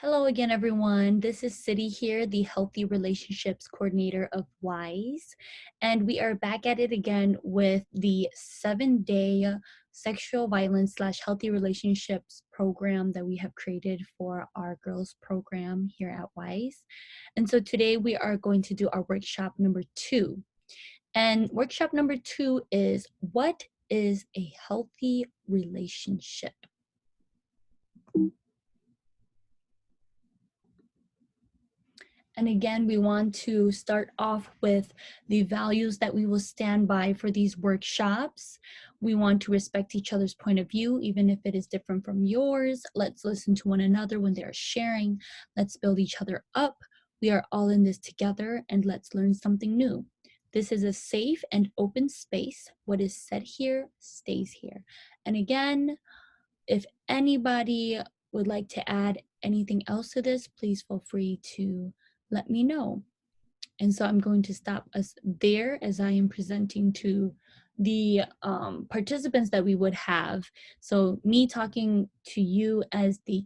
Hello again, everyone. This is City here, the Healthy Relationships Coordinator of WISE. And we are back at it again with the 7-day sexual violence / healthy relationships program that we have created for our girls program here at WISE. And so today we are going to do our workshop number 2. And workshop number 2 is, what is a healthy relationship? And again, we want to start off with the values that we will stand by for these workshops. We want to respect each other's point of view, even if it is different from yours. Let's listen to one another when they are sharing. Let's build each other up. We are all in this together, and let's learn something new. This is a safe and open space. What is said here stays here. And again, if anybody would like to add anything else to this, please feel free to let me know. And so I'm going to stop us there as I am presenting to the participants that we would have. So me talking to you as the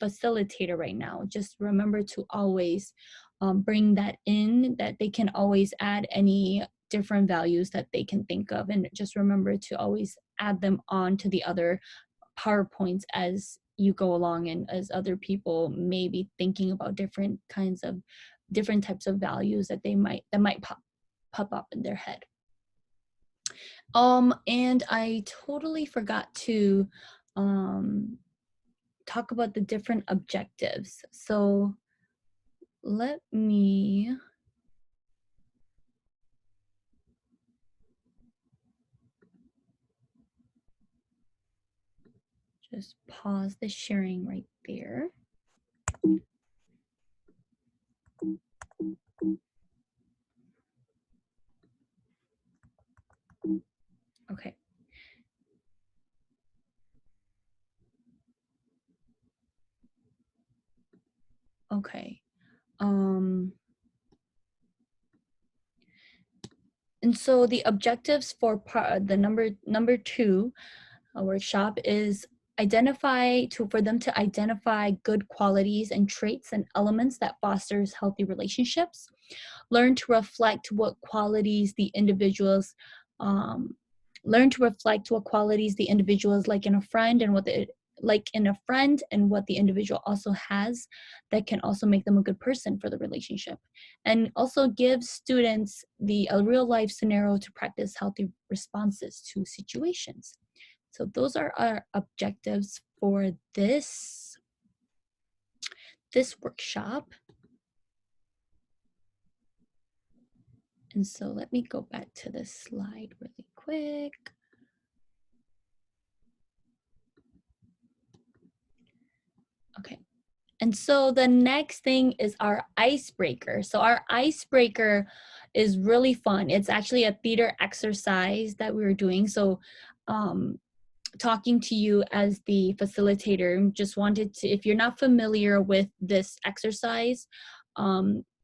facilitator right now, just remember to always bring that in, that they can always add any different values that they can think of, and just remember to always add them on to the other PowerPoints as you go along, and as other people may be thinking about different types of values that might pop up in their head. And I totally forgot to talk about the different objectives. So let me just pause the sharing right there. Okay. Okay. And so the objectives for the number 2 workshop is for them to identify good qualities and traits and elements that fosters healthy relationships. Learn to reflect what qualities the individuals like in a friend, and what the individual also has that can also make them a good person for the relationship. And also give students a real life scenario to practice healthy responses to situations. So those are our objectives for this workshop. And so let me go back to this slide really quick. Okay. And so the next thing is our icebreaker. So our icebreaker is really fun. It's actually a theater exercise that we were doing. So talking to you as the facilitator, just wanted to, if you're not familiar with this exercise,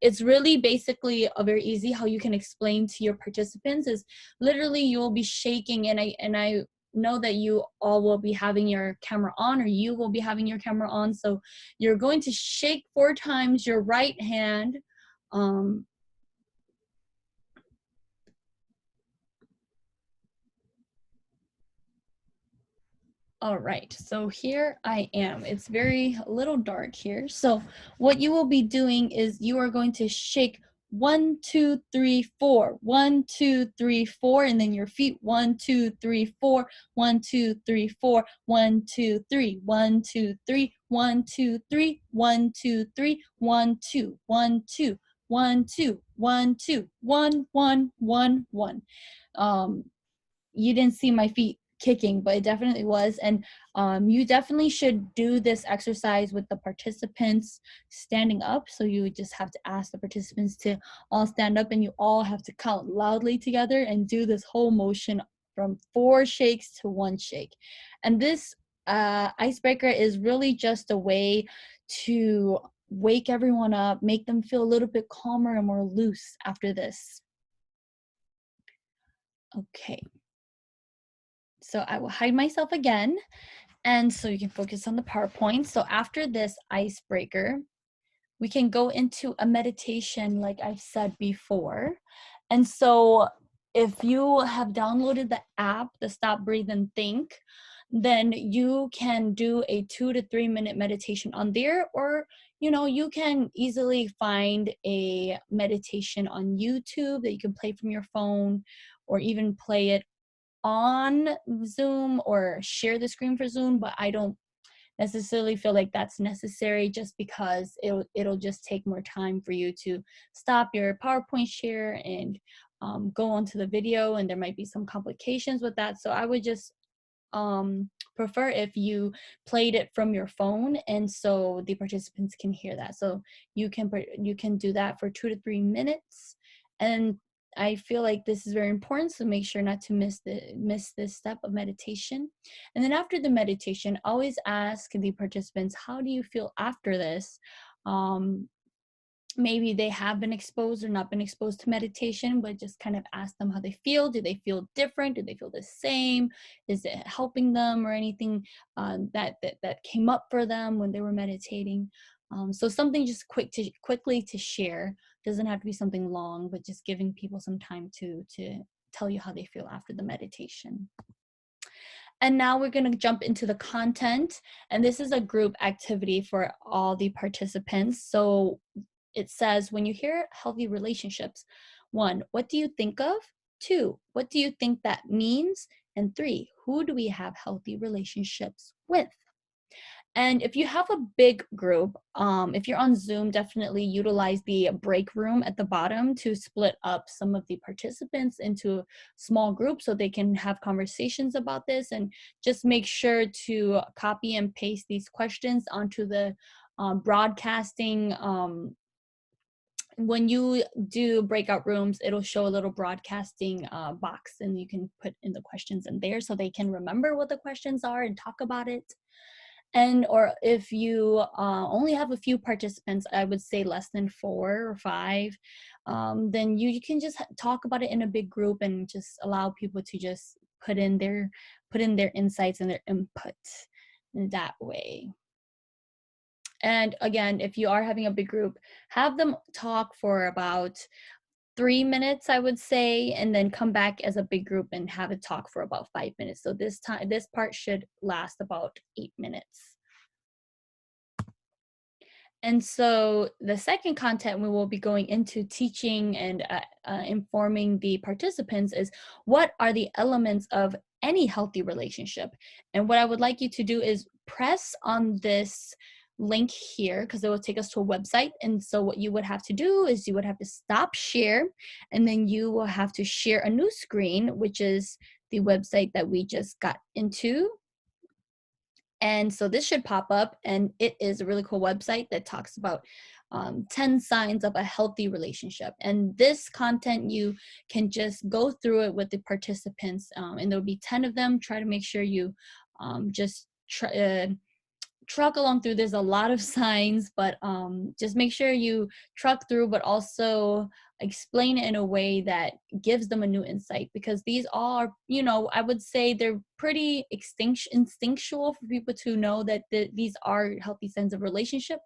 it's really basically a very easy how you can explain to your participants is literally you will be shaking, and I know that you all will be having your camera on, or you will be having your camera on. So you're going to shake 4 times your right hand. All right, so here I am. It's a little dark here. So what you will be doing is you are going to shake 1, 2, 3, 4, 1, 2, 3, 4, and then your feet 1, 2, 3, 4, 1, 2, 3, 4, 1, 2, 3, 1, 2, 3, 1, 2, 3, 1, 2, 3, 1, 2, 1, 2, 1, 2, 1, 2, 1, 1, 1, 1. You didn't see my feet kicking, but it definitely was. And you definitely should do this exercise with the participants standing up. So you would just have to ask the participants to all stand up, and you all have to count loudly together and do this whole motion from 4 shakes to 1 shake. And this icebreaker is really just a way to wake everyone up, make them feel a little bit calmer and more loose after this. Okay. So I will hide myself again, And so you can focus on the PowerPoint. So after this icebreaker, we can go into a meditation like I've said before. And so if you have downloaded the app, the Stop, Breathe, and Think, then you can do a 2 to 3 minute meditation on there, or you can easily find a meditation on YouTube that you can play from your phone, or even play it on Zoom or share the screen for Zoom. But I don't necessarily feel like that's necessary, just because it'll just take more time for you to stop your PowerPoint share and go onto the video, and there might be some complications with that. So I would just prefer if you played it from your phone, and so the participants can hear that. So you can do that for 2 to 3 minutes, and I feel like this is very important, so make sure not to miss this step of meditation. And then after the meditation, always ask the participants, how do you feel after this? um, Maybe they have been exposed or not been exposed to meditation, but just kind of ask them how they feel. Do they feel different? Do they feel the same? Is it helping them, or anything that came up for them when they were meditating? So something just quickly to share. Doesn't have to be something long, but just giving people some time to tell you how they feel after the meditation. And now we're going to jump into the content. And this is a group activity for all the participants. So it says, when you hear healthy relationships, 1, what do you think of? 2, what do you think that means? And 3, who do we have healthy relationships with? And if you have a big group, if you're on Zoom, definitely utilize the break room at the bottom to split up some of the participants into small groups so they can have conversations about this. And just make sure to copy and paste these questions onto the broadcasting. When you do breakout rooms, it'll show a little broadcasting box, and you can put in the questions in there so they can remember what the questions are and talk about it. And or if you only have a few participants, I would say less than 4 or 5, then you can just talk about it in a big group and just allow people to just put in their insights and their input in that way. And again, if you are having a big group, have them talk for about 3 minutes, I would say, and then come back as a big group and have it talk for about 5 minutes. So this part should last about 8 minutes. And so the second content we will be going into teaching and informing the participants is, what are the elements of any healthy relationship? And what I would like you to do is press on this link here, because it will take us to a website. And so what you would have to do is you would have to stop share, and then you will have to share a new screen, which is the website that we just got into. And so this should pop up, and it is a really cool website that talks about 10 signs of a healthy relationship. And this content, you can just go through it with the participants, and there'll be 10 of them. Try to make sure you just truck along through. There's a lot of signs, but just make sure you truck through, but also explain it in a way that gives them a new insight, because these are, I would say they're pretty instinctual for people to know that these are healthy signs of relationship,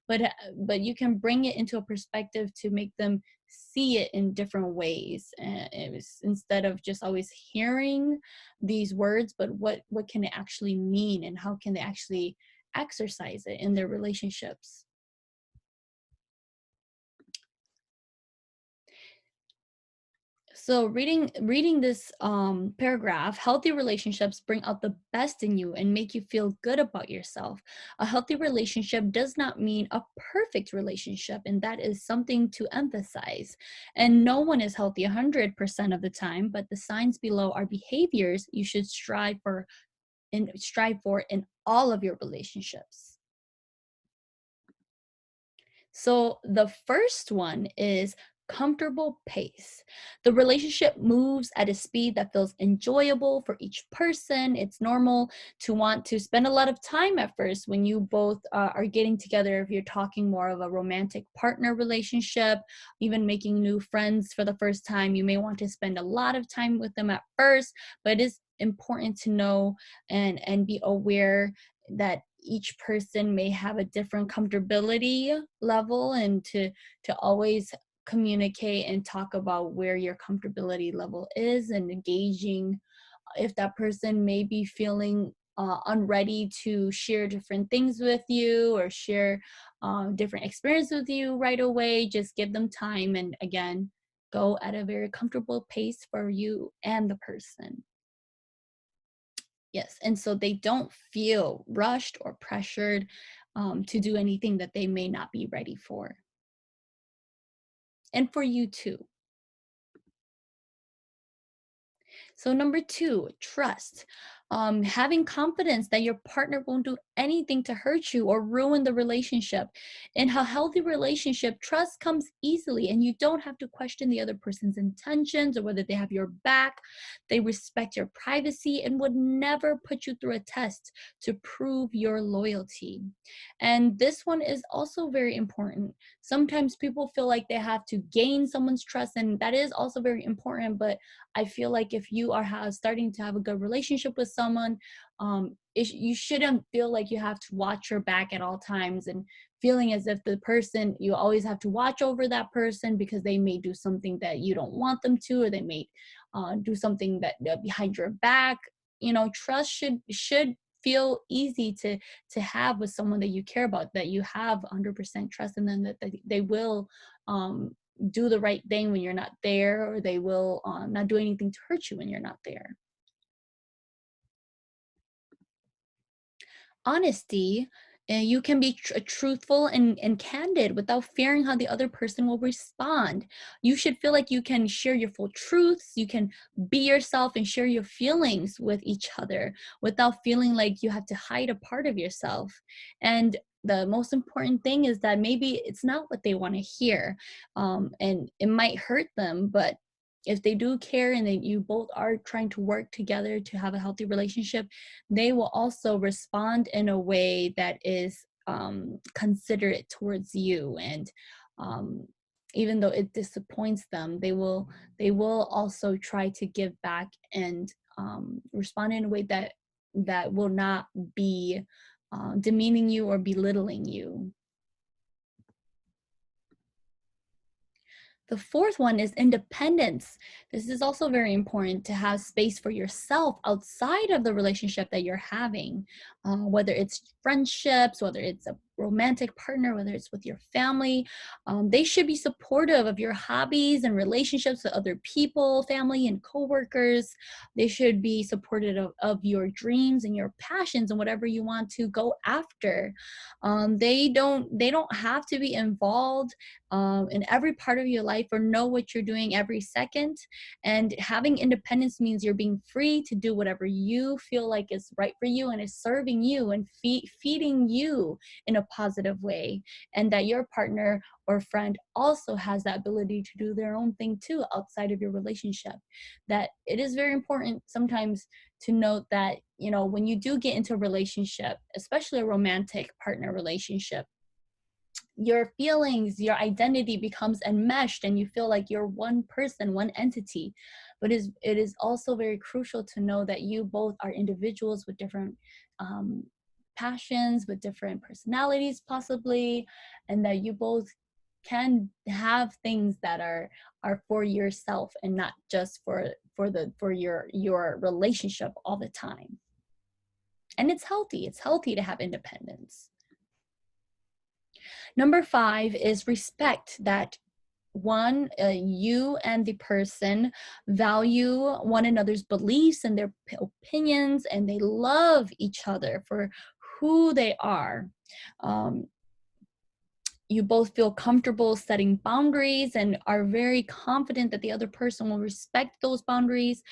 but you can bring it into a perspective to make them see it in different ways, instead of just always hearing these words, but what can it actually mean, and how can they actually exercise it in their relationships. So reading this paragraph, healthy relationships bring out the best in you and make you feel good about yourself. A healthy relationship does not mean a perfect relationship, and that is something to emphasize. And no one is healthy 100% of the time, but the signs below are behaviors you should strive for in all of your relationships. So the first one is comfortable pace. The relationship moves at a speed that feels enjoyable for each person. It's normal to want to spend a lot of time at first when you both are getting together. If you're talking more of a romantic partner relationship, even making new friends for the first time, you may want to spend a lot of time with them at first, but it is important to know and be aware that each person may have a different comfortability level, and to always communicate and talk about where your comfortability level is, and engaging if that person may be feeling unready to share different things with you or share different experience with you right away. Just give them time, and again, go at a very comfortable pace for you and the person. Yes, and so they don't feel rushed or pressured to do anything that they may not be ready for. And for you too. So, number two, trust. Having confidence that your partner won't do anything to hurt you or ruin the relationship. In a healthy relationship, trust comes easily, and you don't have to question the other person's intentions or whether they have your back. They respect your privacy and would never put you through a test to prove your loyalty. And this one is also very important. Sometimes people feel like they have to gain someone's trust, and that is also very important, but I feel like if you are starting to have a good relationship with someone, you shouldn't feel like you have to watch your back at all times, and feeling as if the person, you always have to watch over that person because they may do something that you don't want them to, or they may do something that behind your back. Trust should feel easy to have with someone that you care about, that you have 100% trust in them, that they will do the right thing when you're not there, or they will not do anything to hurt you when you're not there. Honesty, you can be truthful and candid without fearing how the other person will respond. You should feel like you can share your full truths, you can be yourself and share your feelings with each other without feeling like you have to hide a part of yourself. And the most important thing is that maybe it's not what they want to hear, and it might hurt them, but if they do care and that you both are trying to work together to have a healthy relationship, they will also respond in a way that is considerate towards you. And um, even though it disappoints them, they will also try to give back and respond in a way that will not be demeaning you or belittling you. The fourth one is independence. This is also very important, to have space for yourself outside of the relationship that you're having, whether it's friendships, whether it's a romantic partner, whether it's with your family. They should be supportive of your hobbies and relationships with other people, family and coworkers. They should be supportive of your dreams and your passions and whatever you want to go after. They don't have to be involved in every part of your life or know what you're doing every second. And having independence means you're being free to do whatever you feel like is right for you and is serving you and feeding you in a positive way. And that your partner or friend also has that ability to do their own thing too outside of your relationship. That it is very important sometimes to note that, when you do get into a relationship, especially a romantic partner relationship, your feelings, your identity becomes enmeshed and you feel like you're one person, one entity. But it is also very crucial to know that you both are individuals with different um, passions, with different personalities possibly, and that you both can have things that are for yourself and not just for your relationship all the time. And it's healthy to have independence. Number five is respect, that one, you and the person value one another's beliefs and their opinions, and they love each other for who they are. Um, you both feel comfortable setting boundaries and are very confident that the other person will respect those boundaries.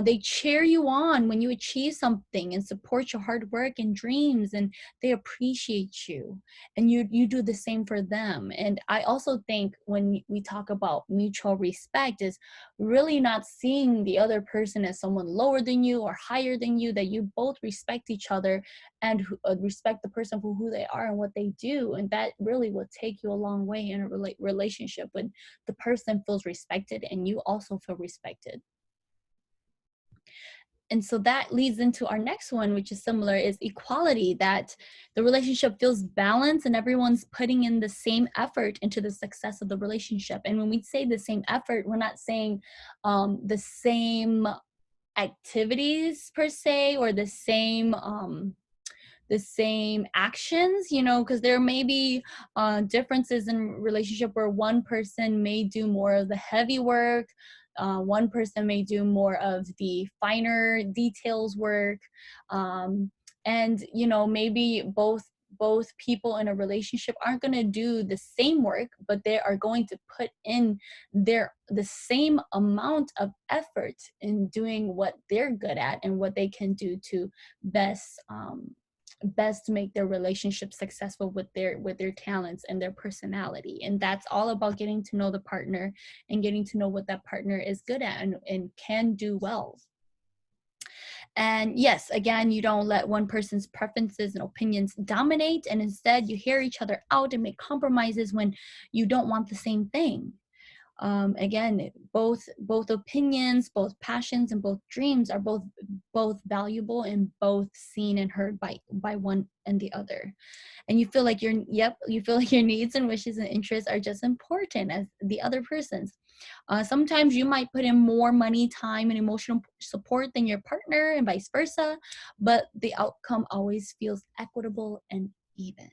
They cheer you on when you achieve something and support your hard work and dreams, and they appreciate you, and you do the same for them. And I also think when we talk about mutual respect, is really not seeing the other person as someone lower than you or higher than you, that you both respect each other and respect the person for who they are and what they do. And that really will take you a long way in a relationship, when the person feels respected and you also feel respected. And so that leads into our next one, which is similar, is equality, that the relationship feels balanced and everyone's putting in the same effort into the success of the relationship. And when we say the same effort, we're not saying the same activities per se, or the same actions, you know, because there may be differences in relationship where one person may do more of the heavy work, one person may do more of the finer details work, and you know, maybe both people in a relationship aren't going to do the same work, but they are going to put in the same amount of effort in doing what they're good at and what they can do to best make their relationship successful with their talents and their personality. And that's all about getting to know the partner and getting to know what that partner is good at and can do well. And yes, again, you don't let one person's preferences and opinions dominate, and instead you hear each other out and make compromises when you don't want the same thing. Again, both opinions, both passions, and both dreams are both valuable and both seen and heard by one and the other. And you feel like you feel like your needs and wishes and interests are just important as the other person's. Sometimes you might put in more money, time, and emotional support than your partner, and vice versa, but the outcome always feels equitable and even.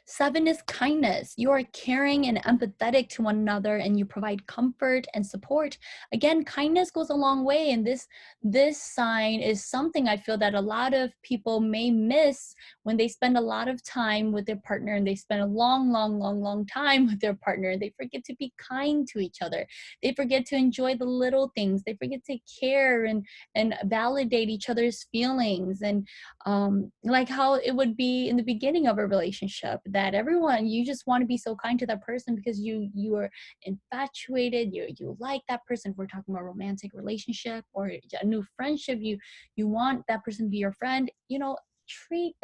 7 is kindness. You are caring and empathetic to one another, and you provide comfort and support. Again, kindness goes a long way, and this sign is something I feel that a lot of people may miss when they spend a lot of time with their partner, and they spend a long time with their partner. They forget to be kind to each other. They forget to enjoy the little things. They forget to care and validate each other's feelings, and like how it would be in the beginning of a relationship, that everyone, you just want to be so kind to that person because you are infatuated, you like that person. If we're talking about romantic relationship or a new friendship, you want that person to be your friend, you know. Treat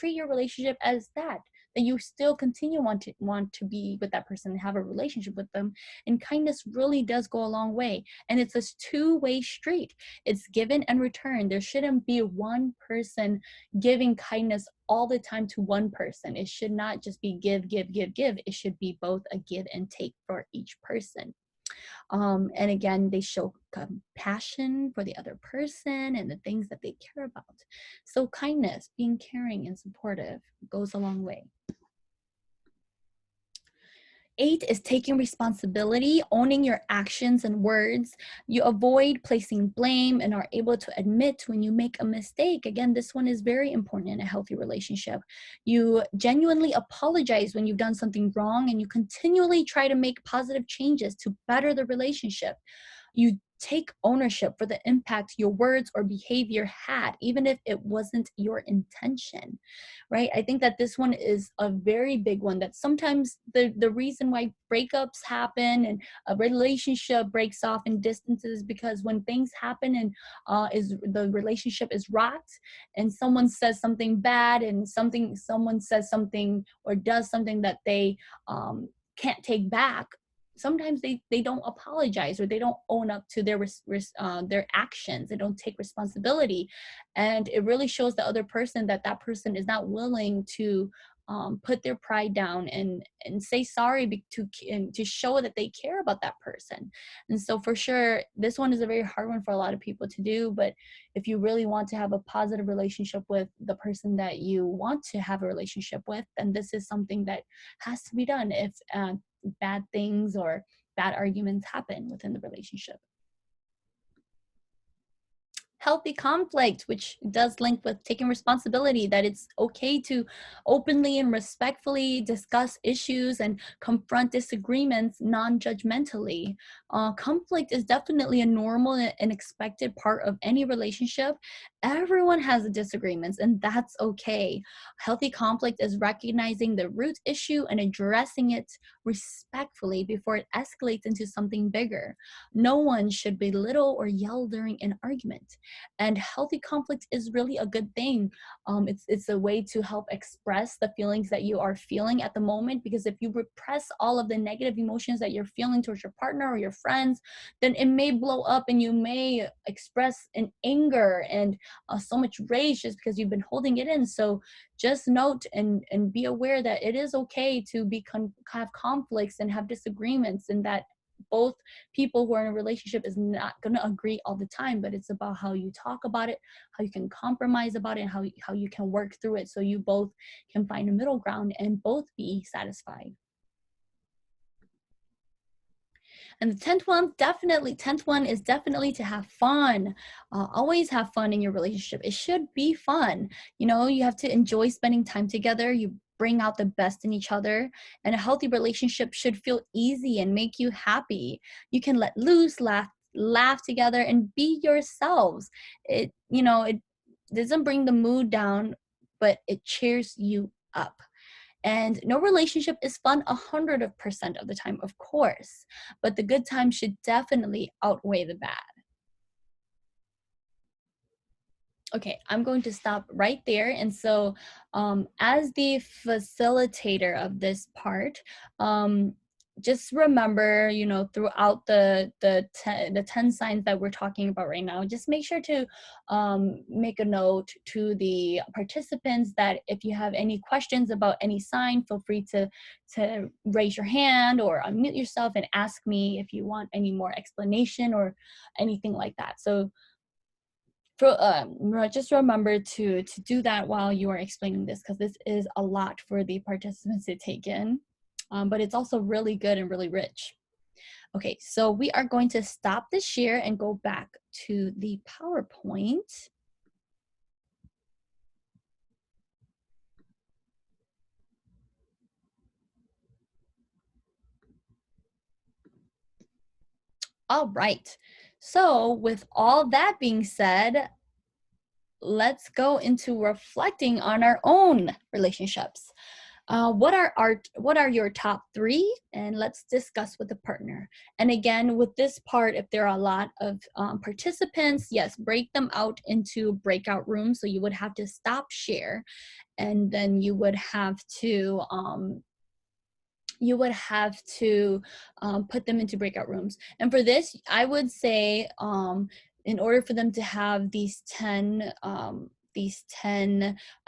your relationship as that you still continue want to be with that person and have a relationship with them. And kindness really does go a long way, and it's a two-way street. It's given and return. There shouldn't be one person giving kindness all the time to one person. It should not just be give. It should be both a give and take for each person. And again, they show compassion for the other person and the things that they care about. So kindness, being caring and supportive, goes a long way. 8 is taking responsibility, owning your actions and words. You avoid placing blame and are able to admit when you make a mistake. Again, this one is very important in a healthy relationship. You genuinely apologize when you've done something wrong, and you continually try to make positive changes to better the relationship. You take ownership for the impact your words or behavior had, even if it wasn't your intention, right? I think that this one is a very big one, that sometimes the reason why breakups happen and a relationship breaks off in distances, because when things happen and is the relationship is rocked, and someone says something bad, and someone says something or does something that they can't take back. Sometimes they don't apologize, or they don't own up to their actions. They don't take responsibility, and it really shows the other person that that person is not willing to put their pride down and say sorry to show that they care about that person. And so for sure, this one is a very hard one for a lot of people to do. But if you really want to have a positive relationship with the person that you want to have a relationship with, then this is something that has to be done if bad things or bad arguments happen within the relationship. Healthy conflict, which does link with taking responsibility, that it's okay to openly and respectfully discuss issues and confront disagreements non-judgmentally. Conflict is definitely a normal and expected part of any relationship. Everyone has disagreements, and that's okay. Healthy conflict is recognizing the root issue and addressing it respectfully before it escalates into something bigger. No one should belittle or yell during an argument. And healthy conflict is really a good thing. It's a way to help express the feelings that you are feeling at the moment, because if you repress all of the negative emotions that you're feeling towards your partner or your friends, then it may blow up and you may express an anger and so much rage just because you've been holding it in. So just note and be aware that it is okay to have conflicts and have disagreements, and that both people who are in a relationship is not going to agree all the time, but it's about how you talk about it, how you can compromise about it, and how you can work through it so you both can find a middle ground and both be satisfied. And the 10th one is definitely to have fun. Always have fun in your relationship. It should be fun. You know, you have to enjoy spending time together. You bring out the best in each other. And a healthy relationship should feel easy and make you happy. You can let loose, laugh together, and be yourselves. It doesn't bring the mood down, but it cheers you up. And no relationship is fun 100% of the time, of course, but the good times should definitely outweigh the bad. Okay, I'm going to stop right there. And so, as the facilitator of this part, just remember, throughout the 10 signs that we're talking about right now, just make sure to make a note to the participants that if you have any questions about any sign, feel free to raise your hand or unmute yourself and ask me if you want any more explanation or anything like that. So just remember to do that while you are explaining this, because this is a lot for the participants to take in, but it's also really good and really rich. Okay, so we are going to stop the share and go back to the PowerPoint. All right, so with all that being said, let's go into reflecting on our own relationships. What are your top 3? And let's discuss with the partner. And again, with this part, if there are a lot of participants, yes, break them out into breakout rooms. So you would have to stop share, and then you would have to put them into breakout rooms. And for this, I would say, in order for them to have these 10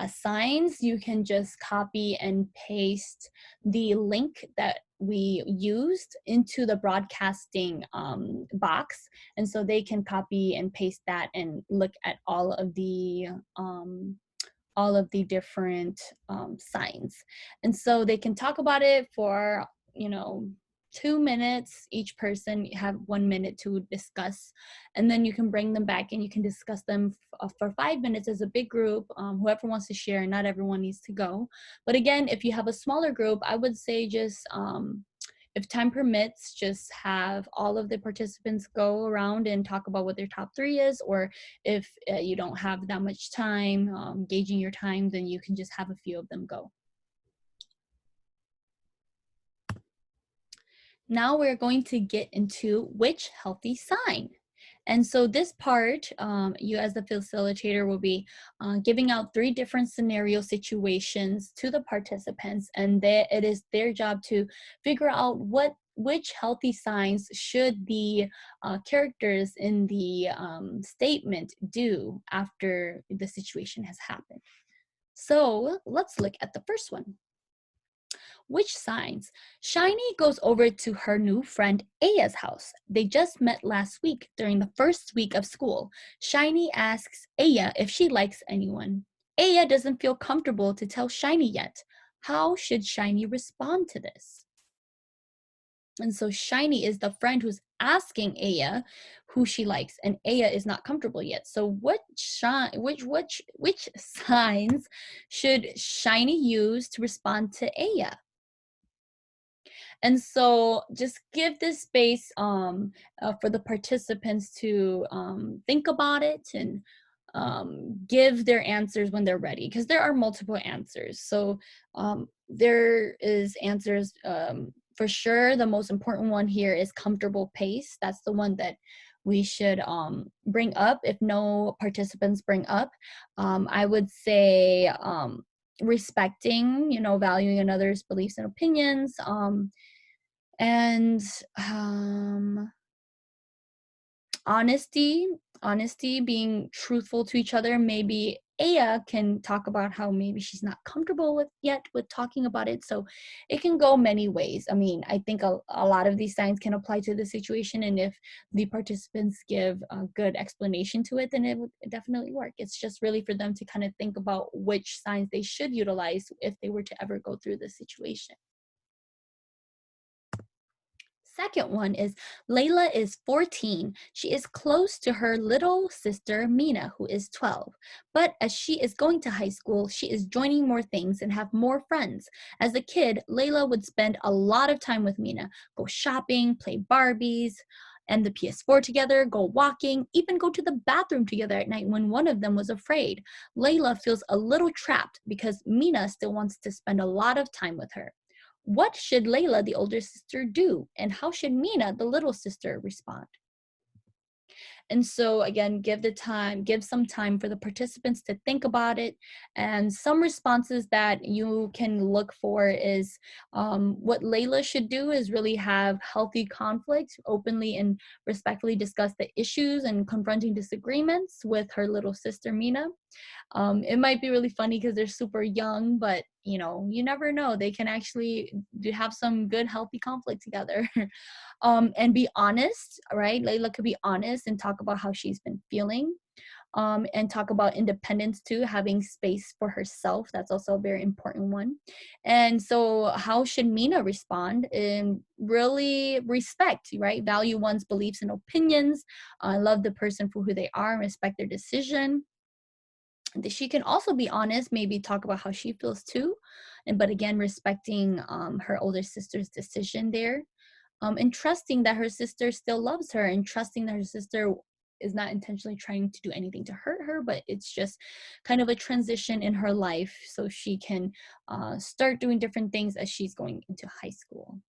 signs, you can just copy and paste the link that we used into the broadcasting box, and so they can copy and paste that and look at all of the different signs. And so they can talk about it for, 2 minutes. Each person have 1 minute to discuss, and then you can bring them back and you can discuss them for 5 minutes as a big group. Whoever wants to share, not everyone needs to go. But again, if you have a smaller group, I would say just if time permits, just have all of the participants go around and talk about what their top 3 is, or if you don't have that much time, gauging your time, then you can just have a few of them go. Now we're going to get into which healthy sign. And so this part, you as the facilitator will be giving out 3 different scenario situations to the participants, and it is their job to figure out which healthy signs should the characters in the statement do after the situation has happened. So let's look at the first one. Which signs? Shiny goes over to her new friend Aya's house. They just met last week during the first week of school. Shiny asks Aya if she likes anyone. Aya doesn't feel comfortable to tell Shiny yet. How should Shiny respond to this? And so Shiny is the friend who's asking Aya who she likes, and Aya is not comfortable yet. So which signs should Shiny use to respond to Aya? And so just give this space for the participants to think about it and give their answers when they're ready, because there are multiple answers. So there is answers for sure. The most important one here is comfortable pace. That's the one that we should bring up if no participants bring up. I would say respecting, valuing another's beliefs and opinions, and um, honesty, being truthful to each other. Maybe Aya can talk about how maybe she's not comfortable with talking about it. So it can go many ways. I mean, I think a lot of these signs can apply to the situation, and if the participants give a good explanation to it, then it would definitely work. It's just really for them to kind of think about which signs they should utilize if they were to ever go through this situation. Second one is Layla is 14. She is close to her little sister Mina, who is 12. But as she is going to high school, she is joining more things and have more friends. As a kid, Layla would spend a lot of time with Mina, go shopping, play Barbies, and the PS4 together, go walking, even go to the bathroom together at night when one of them was afraid. Layla feels a little trapped because Mina still wants to spend a lot of time with her. What should Layla, the older sister, do? And how should Mina, the little sister, respond? And so again, give some time for the participants to think about it. And some responses that you can look for is what Layla should do is really have healthy conflict, openly and respectfully discuss the issues and confronting disagreements with her little sister Mina. It might be really funny because they're super young, but you never know. They can actually have some good, healthy conflict together. And be honest, right? Layla could be honest and talk about how she's been feeling. And talk about independence too, having space for herself. That's also a very important one. And so, how should Mina respond? Really respect, right? Value one's beliefs and opinions. Love the person for who they are and respect their decision. She can also be honest, maybe talk about how she feels too, and but again respecting her older sister's decision there, and trusting that her sister still loves her, and trusting that her sister is not intentionally trying to do anything to hurt her, but it's just kind of a transition in her life so she can start doing different things as she's going into high school.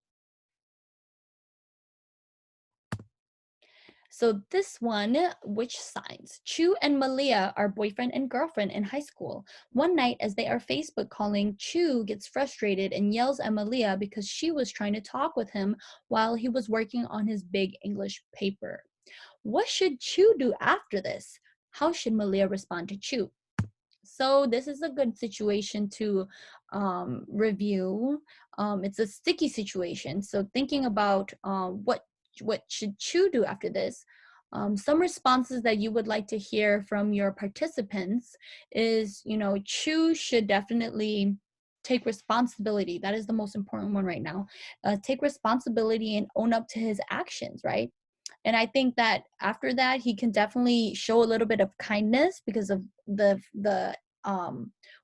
So this one, which signs? Chu and Malia are boyfriend and girlfriend in high school. One night, as they are Facebook calling, Chu gets frustrated and yells at Malia because she was trying to talk with him while he was working on his big English paper. What should Chu do after this? How should Malia respond to Chu? So this is a good situation to review. It's a sticky situation. So thinking about what should Chu do after this? Some responses that you would like to hear from your participants is, Chu should definitely take responsibility. That is the most important one right now. Take responsibility and own up to his actions, right? And I think that after that, he can definitely show a little bit of kindness because of the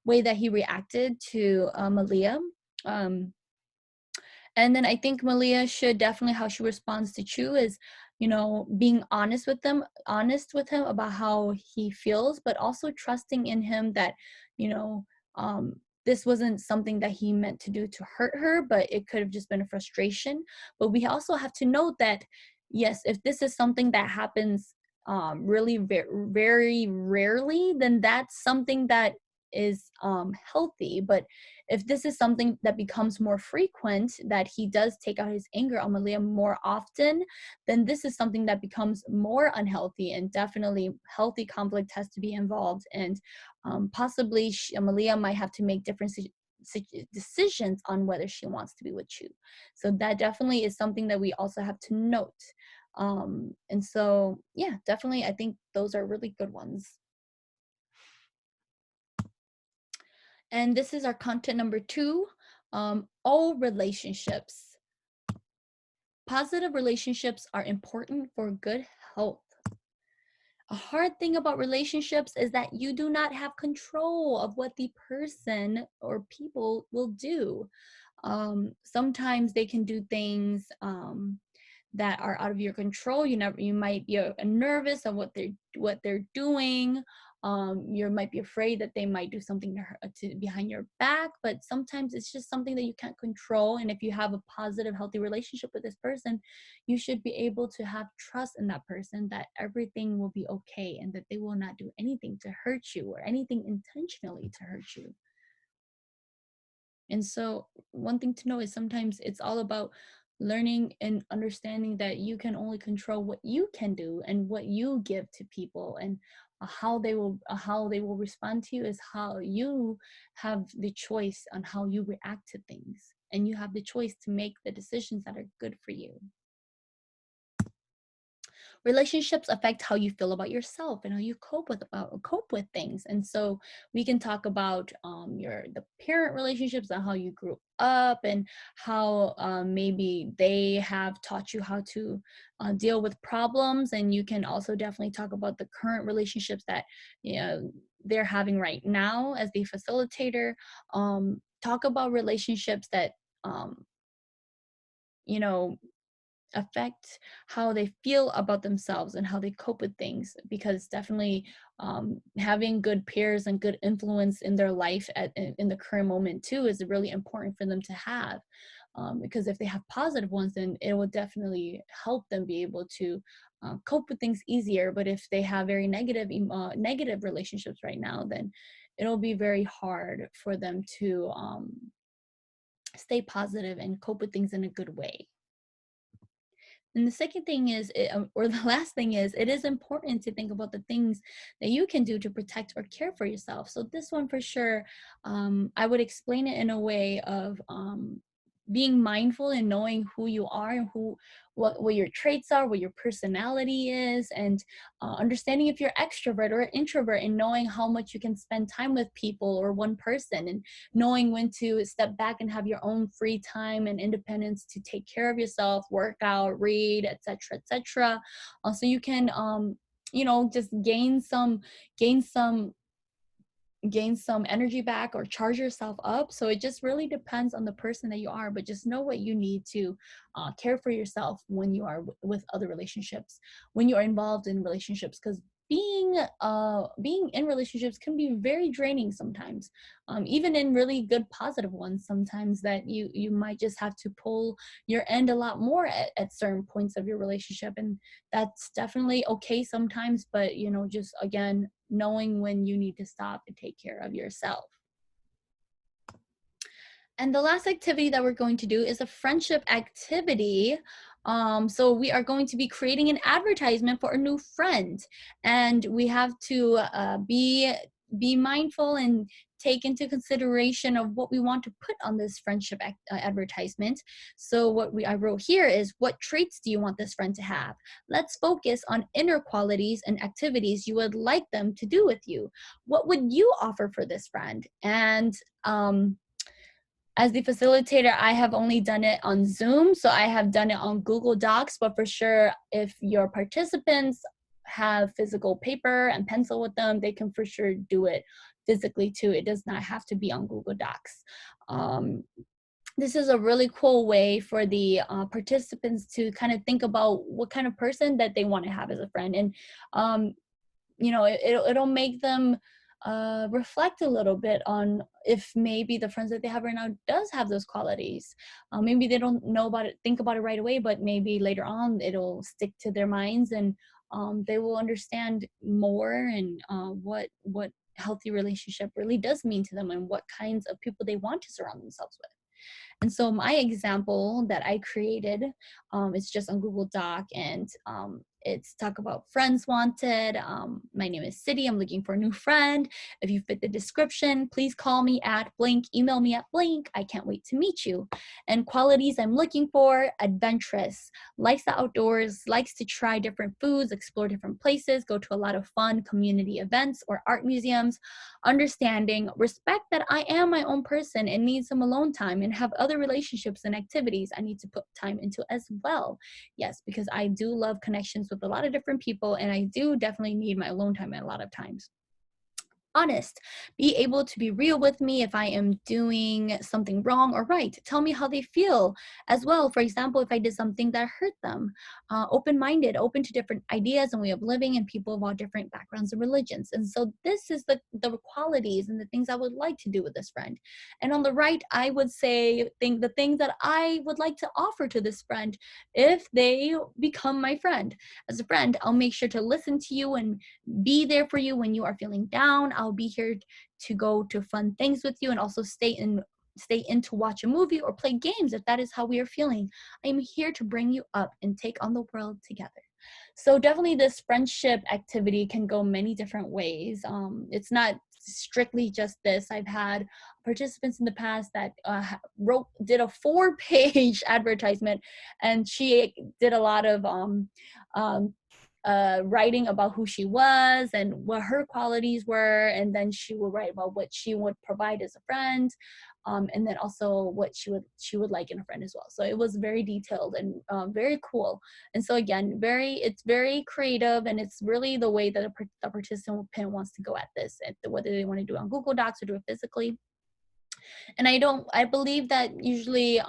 way that he reacted to Malia. Um, and then I think Malia should definitely, how she responds to Chu is, being honest with him about how he feels, but also trusting in him that, you know, um, this wasn't something that he meant to do to hurt her, but it could have just been a frustration. But we also have to note that, yes, if this is something that happens really very rarely, then that's something that is healthy. But if this is something that becomes more frequent, that he does take out his anger on Malia more often, then this is something that becomes more unhealthy, and definitely healthy conflict has to be involved. And possibly Malia might have to make different decisions on whether she wants to be with you. So that definitely is something that we also have to note. And so, yeah, definitely, I think those are really good ones. And this is our content number 2, all relationships. Positive relationships are important for good health. A hard thing about relationships is that you do not have control of what the person or people will do. Sometimes they can do things that are out of your control. You might be nervous of what they're doing. You might be afraid that they might do something to behind your back, but sometimes it's just something that you can't control. And if you have a positive, healthy relationship with this person, you should be able to have trust in that person that everything will be okay and that they will not do anything to hurt you or anything intentionally to hurt you. And so, one thing to know is sometimes it's all about learning and understanding that you can only control what you can do and what you give to people, and how they will respond to you is how you have the choice on how you react to things, and you have the choice to make the decisions that are good for you. Relationships affect how you feel about yourself and how you cope with things. And so we can talk about your the parent relationships and how you grew up, and how maybe they have taught you how to deal with problems. And you can also definitely talk about the current relationships that, you know, they're having right now as the facilitator. Talk about relationships that um, you know affect how they feel about themselves and how they cope with things, because definitely having good peers and good influence in their life in the current moment too is really important for them to have, because if they have positive ones, then it will definitely help them be able to cope with things easier. But if they have very negative relationships right now, then it'll be very hard for them to stay positive and cope with things in a good way. And the second thing is, or the last thing is, it is important to think about the things that you can do to protect or care for yourself. So this one for sure, I would explain it in a way of being mindful and knowing who you are and what your traits are, what your personality is, and understanding if you're extrovert or introvert, and knowing how much you can spend time with people or one person, and knowing when to step back and have your own free time and independence to take care of yourself, work out, read, etc., etc. So you can just gain some gain some energy back or charge yourself up. So it just really depends on the person that you are, but just know what you need to care for yourself when you are with other relationships, when you are involved in relationships, because being in relationships can be very draining sometimes, even in really good positive ones. Sometimes that you might just have to pull your end a lot more at certain points of your relationship, and that's definitely okay sometimes. But just again, knowing when you need to stop and take care of yourself. And the last activity that we're going to do is a friendship activity. So we are going to be creating an advertisement for a new friend, and we have to be mindful and take into consideration of what we want to put on this advertisement. So I wrote here is, what traits do you want this friend to have? Let's focus on inner qualities and activities you would like them to do with you. What would you offer for this friend? And as the facilitator, I have only done it on Zoom, so I have done it on Google Docs, but for sure, if your participants have physical paper and pencil with them, they can for sure do it physically too. It does not have to be on Google Docs. This is a really cool way for the participants to kind of think about what kind of person that they want to have as a friend. And um, it'll make them reflect a little bit on if maybe the friends that they have right now does have those qualities. Maybe they don't think about it right away, but maybe later on it'll stick to their minds, and they will understand more, and what healthy relationship really does mean to them, and what kinds of people they want to surround themselves with. And so my example that I created is just on Google Doc, and it's talk about friends wanted. My name is City. I'm looking for a new friend. If you fit the description, please call me at blank, email me at blank. I can't wait to meet you. And qualities I'm looking for: adventurous, likes the outdoors, likes to try different foods, explore different places, go to a lot of fun community events or art museums. Understanding, respect that I am my own person and need some alone time, and have other relationships and activities I need to put time into as well. Yes, because I do love connections with a lot of different people, and I do definitely need my alone time at a lot of times. honest, be able to be real with me if I am doing something wrong or right. Tell me how they feel as well. For example, if I did something that hurt them, open minded, open to different ideas and way of living and people of all different backgrounds and religions. And so this is the qualities and the things I would like to do with this friend. And on the right, I would say the things that I would like to offer to this friend if they become my friend. As a friend, I'll make sure to listen to you and be there for you when you are feeling down. I'll be here to go to fun things with you and also stay in to watch a movie or play games if that is how we are feeling. I'm here to bring you up and take on the world together. So definitely this friendship activity can go many different ways. It's not strictly just this. I've had participants in the past that did a 4-page advertisement, and she did a lot of um, writing about who she was and what her qualities were, and then she will write about what she would provide as a friend, and then also what she would like in a friend as well. So it was very detailed and very cool. And so again, it's very creative, and it's really the way that the participant wants to go at this, and whether they want to do it on Google Docs or do it physically. And I believe that usually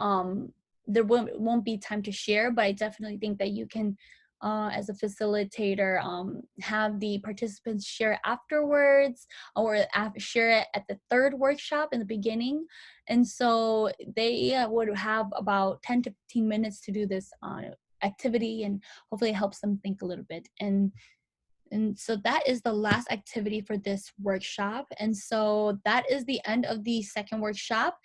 there won't be time to share, but I definitely think that you can as a facilitator have the participants share afterwards, or share it at the third workshop in the beginning. And so they would have about 10 to 15 minutes to do this activity, and hopefully it helps them think a little bit. And so that is the last activity for this workshop. And so that is the end of the second workshop.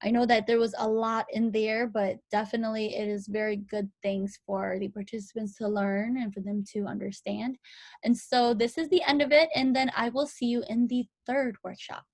I know that there was a lot in there, but definitely it is very good things for the participants to learn and for them to understand. And so this is the end of it. And then I will see you in the third workshop.